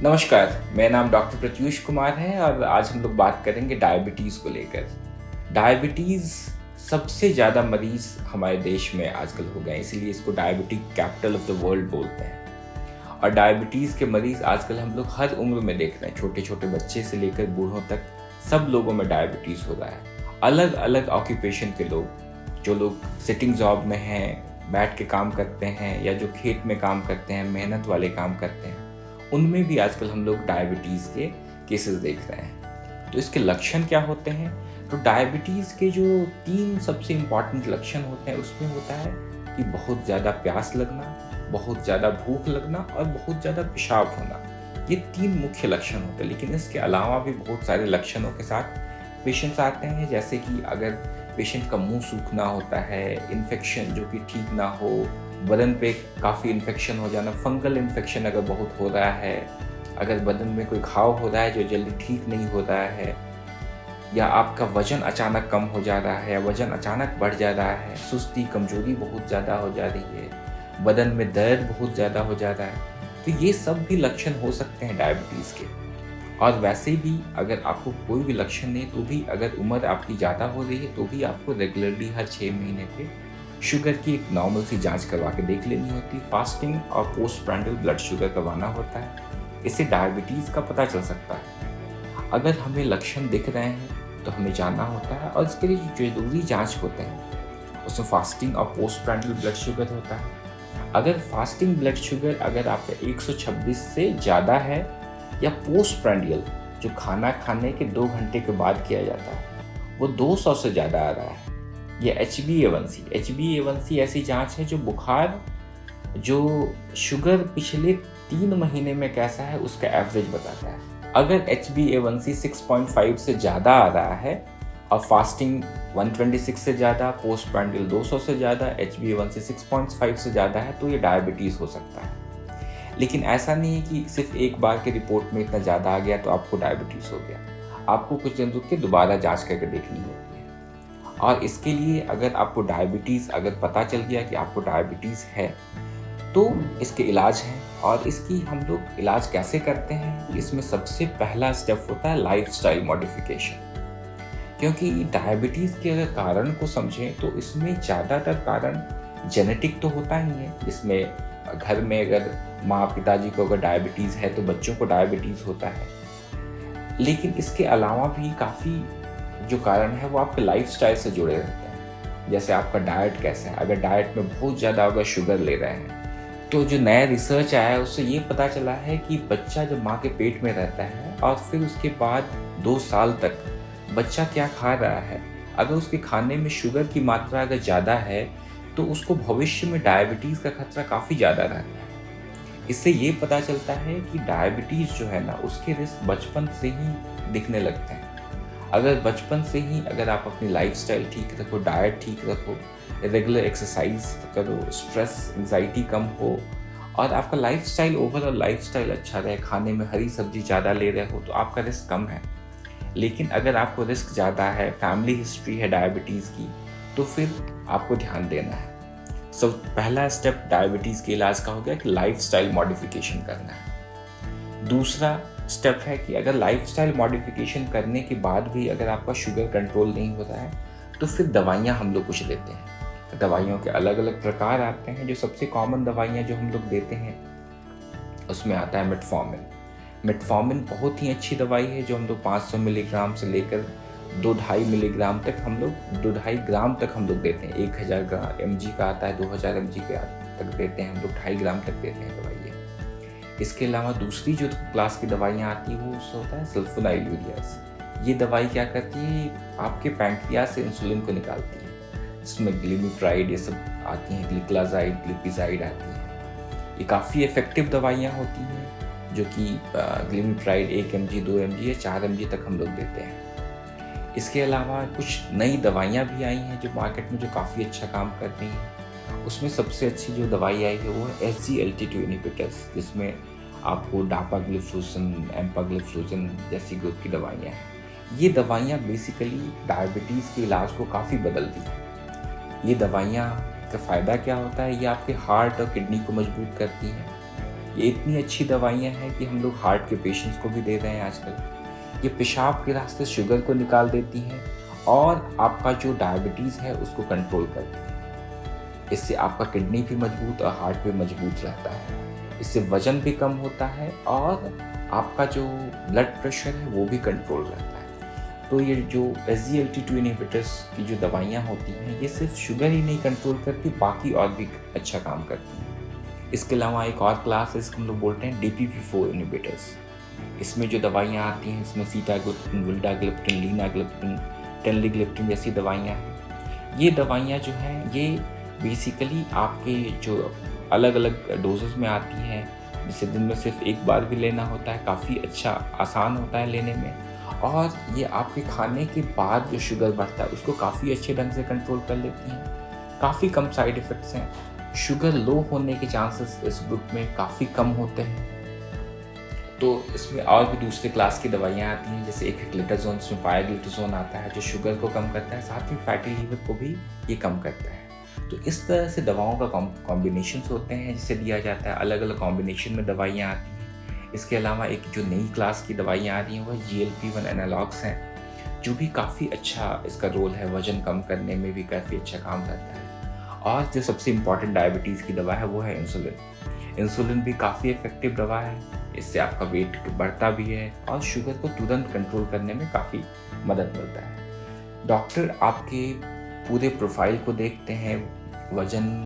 नमस्कार, मेरा नाम डॉक्टर प्रत्यूष कुमार है और आज हम लोग बात करेंगे डायबिटीज़ को लेकर। डायबिटीज़ सबसे ज़्यादा मरीज़ हमारे देश में आजकल हो गए हैं, इसीलिए इसको diabetic capital of the world बोलते हैं। और डायबिटीज़ के मरीज़ आजकल हम लोग हर उम्र में देख रहे हैं, छोटे छोटे बच्चे से लेकर बूढ़ों तक सब लोगों में डायबिटीज़ हो रहा है। अलग अलग ऑक्यूपेशन के लोग, जो लोग सिटिंग जॉब में हैं, बैठ के काम करते हैं, या जो खेत में काम करते हैं, मेहनत वाले काम करते हैं, उनमें भी आजकल हम लोग डायबिटीज़ के केसेस देख रहे हैं। तो इसके लक्षण क्या होते हैं? तो डायबिटीज़ के जो 3 सबसे इम्पॉर्टेंट लक्षण होते हैं उसमें होता है कि बहुत ज़्यादा प्यास लगना, बहुत ज़्यादा भूख लगना और बहुत ज़्यादा पेशाब होना। ये 3 मुख्य लक्षण होते हैं, लेकिन इसके अलावा भी बहुत सारे लक्षणों के साथ पेशेंट्स आते हैं, जैसे कि अगर पेशेंट का मुंह सूखना होता है, इन्फेक्शन जो कि ठीक ना हो, बदन पे काफ़ी इन्फेक्शन हो जाना, फंगल इन्फेक्शन अगर बहुत हो रहा है, अगर बदन में कोई घाव हो रहा है जो जल्दी ठीक नहीं हो रहा है, या आपका वजन अचानक कम हो जा रहा है, वजन अचानक बढ़ जा रहा है, सुस्ती कमजोरी बहुत ज़्यादा हो जा रही है, बदन में दर्द बहुत ज़्यादा हो जा रहा है, तो ये सब भी लक्षण हो सकते हैं डायबिटीज़ के। और वैसे भी अगर आपको कोई भी लक्षण नहीं, तो भी अगर उम्र आपकी ज़्यादा हो रही है तो भी आपको रेगुलरली हर 6 महीने पे शुगर की एक नॉर्मल सी जांच करवा के देख लेनी होती है। फास्टिंग और पोस्टप्रैंडियल ब्लड शुगर करवाना होता है, इससे डायबिटीज़ का पता चल सकता है। अगर हमें लक्षण दिख रहे हैं तो हमें जानना होता है, और इसके लिए जो जरूरी जांच होते हैं उसमें फास्टिंग और पोस्टप्रैंडियल ब्लड शुगर होता है। अगर फास्टिंग ब्लड शुगर अगर आपका 126 से ज़्यादा है, या पोस्टप्रैंडियल जो खाना खाने के 2 घंटे के बाद किया जाता है वो 200 से ज़्यादा आ रहा है, या HbA1c ऐसी जांच है जो बुखार, जो शुगर पिछले 3 महीने में कैसा है उसका एवरेज बताता है। अगर HbA1c 6.5 से ज़्यादा आ रहा है और फास्टिंग 126 से ज़्यादा, पोस्टप्रैंडियल 200 से ज़्यादा, HbA1c 6.5 से ज़्यादा है, तो ये डायबिटीज़ हो सकता है। लेकिन ऐसा नहीं है कि सिर्फ एक बार के रिपोर्ट में इतना ज़्यादा आ गया तो आपको डायबिटीज़ हो गया। आपको कुछ दिन रुक के दोबारा जाँच करके देखनी होती है। और इसके लिए अगर आपको डायबिटीज़ अगर पता चल गया कि आपको डायबिटीज़ है, तो इसके इलाज हैं। और इसकी हम लोग इलाज कैसे करते हैं? इसमें सबसे पहला स्टेप होता है लाइफस्टाइल मॉडिफिकेशन। क्योंकि डायबिटीज़ के अगर कारण को समझें तो इसमें ज़्यादातर कारण जेनेटिक तो होता ही है, जिसमें घर में अगर माँ पिताजी को अगर डायबिटीज़ है तो बच्चों को डायबिटीज़ होता है। लेकिन इसके अलावा भी काफ़ी जो कारण है वो आपके लाइफस्टाइल से जुड़े रहते हैं। जैसे आपका डाइट कैसा है, अगर डाइट में बहुत ज़्यादा अगर शुगर ले रहे हैं, तो जो नया रिसर्च आया है उससे ये पता चला है कि बच्चा जब माँ के पेट में रहता है और फिर उसके बाद 2 साल तक बच्चा क्या खा रहा है, अगर उसके खाने में शुगर की मात्रा अगर ज़्यादा है तो उसको भविष्य में डायबिटीज़ का खतरा काफ़ी ज़्यादा रहता है। इससे ये पता चलता है कि डायबिटीज़ जो है ना, उसके रिस्क बचपन से ही दिखने लगते हैं। अगर बचपन से ही अगर आप अपनी लाइफस्टाइल ठीक रखो, डाइट ठीक रखो, रेगुलर एक्सरसाइज करो, स्ट्रेस एंजाइटी कम हो, और आपका लाइफस्टाइल ओवरऑल लाइफस्टाइल अच्छा रहे, खाने में हरी सब्जी ज़्यादा ले रहे हो, तो आपका रिस्क कम है। लेकिन अगर आपको रिस्क ज़्यादा है, फैमिली हिस्ट्री है डायबिटीज़ की, तो फिर आपको ध्यान देना है। पहला स्टेप डायबिटीज़ के इलाज का हो गया कि लाइफस्टाइल मॉडिफिकेशन करना है। दूसरा स्टेप है कि अगर लाइफस्टाइल मॉडिफिकेशन करने के बाद भी अगर आपका शुगर कंट्रोल नहीं होता है, तो फिर दवाइयाँ हम लोग कुछ देते हैं। दवाइयों के अलग अलग प्रकार आते हैं। जो सबसे कॉमन दवाइयाँ जो हम लोग देते हैं उसमें आता है मेटफॉर्मिन। मेटफॉर्मिन बहुत ही अच्छी दवाई है, जो हम लोग 500 मिलीग्राम से लेकर 2-2.5 मिलीग्राम तक हम लोग 2-2.5 ग्राम तक हम लोग देते हैं। 1000 mg का आता है, 2000 mg का तक देते हैं हम लोग, 2.5 ग्राम तक देते हैं दवाइयाँ। इसके अलावा दूसरी जो क्लास की दवाइयाँ आती है वो उससे होता है सल्फोनाइल यूरियाज। ये दवाई क्या करती है, आपके पैंक्रियाज से इंसुलिन को निकालती है। इसमें ग्लिमिप्राइड ये सब आती हैं, ग्लिक्लाजाइड, ग्लिपिजाइड आती हैं। ये काफ़ी इफेक्टिव दवाइयाँ होती हैं, जो कि ग्लिमिप्राइड 1 mg, 2 mg या 4 mg तक हम लोग देते हैं। इसके अलावा कुछ नई दवाइयाँ भी आई हैं जो मार्केट में जो काफ़ी अच्छा काम कर रही हैं। उसमें सबसे अच्छी जो दवाई आई है वो है SGLT2 इनहिबिटर्स, जिसमें आपको डापाग्लिफ्लोजन, एम्पाग्लिफ्लोजन जैसी ग्रुप की दवाइयाँ हैं। ये दवाइयाँ बेसिकली डायबिटीज़ के इलाज को काफ़ी बदलती हैं। ये दवाइयाँ का फ़ायदा क्या होता है, ये आपके हार्ट और किडनी को मजबूत करती हैं। ये इतनी अच्छी दवाइयाँ हैं कि हम लोग हार्ट के पेशेंट्स को भी दे रहे हैं आजकल। ये पेशाब के रास्ते शुगर को निकाल देती हैं और आपका जो डायबिटीज़ है उसको कंट्रोल करती है। इससे आपका किडनी भी मजबूत और हार्ट भी मजबूत रहता है। इससे वज़न भी कम होता है और आपका जो ब्लड प्रेशर है वो भी कंट्रोल रहता है। तो ये जो SGLT2 इनहिबिटर्स की जो दवाइयाँ होती हैं, ये सिर्फ शुगर ही नहीं कंट्रोल करती, बाकी और भी अच्छा काम करती हैं। इसके अलावा एक और क्लास है, इसको हम लोग बोलते हैं DPP4 इनहिबिटर्स। इसमें जो दवाइयाँ आती हैं, इसमें सीटाग्लिप्टिन, विल्डाग्लिप्टिन, लीनाग्लिप्टिन, टेनलिग्लिप्टिन जैसी दवाइयाँ हैं। ये दवाइयाँ जो हैं, ये बेसिकली आपके जो अलग अलग डोजेज़ में आती हैं, जिसे दिन में सिर्फ एक बार भी लेना होता है, काफ़ी अच्छा आसान होता है लेने में, और ये आपके खाने के बाद जो शुगर बढ़ता है उसको काफ़ी अच्छे ढंग से कंट्रोल कर लेती हैं। काफ़ी कम साइड इफ़ेक्ट्स हैं। शुगर लो होने के चांसेस इस ग्रुप में काफ़ी कम होते हैं। तो इसमें और भी दूसरे क्लास की दवाइयाँ आती हैं, जैसे एक ग्लिटाजोन, इसमें पायग्लिटाजोन आता है जो शुगर को कम करता है, साथ ही फैटी लीवर को भी ये कम करता है। तो इस तरह से दवाओं का कॉम्बिनेशंस होते हैं जिसे दिया जाता है। अलग अलग कॉम्बिनेशन में दवाइयाँ आती हैं। इसके अलावा एक जो नई क्लास की दवाइयाँ आ रही हैं वो GLP-1 एनालॉग्स हैं, जो भी काफ़ी अच्छा इसका रोल है, वज़न कम करने में भी काफ़ी अच्छा काम करता है। और जो सबसे इम्पॉर्टेंट डायबिटीज़ की दवा है वो है इंसुलिन। इंसुलिन भी काफ़ी इफ़ेक्टिव दवा है। इससे आपका वेट बढ़ता भी है और शुगर को तुरंत कंट्रोल करने में काफ़ी मदद मिलता है। डॉक्टर आपके पूरे प्रोफाइल को देखते हैं, वज़न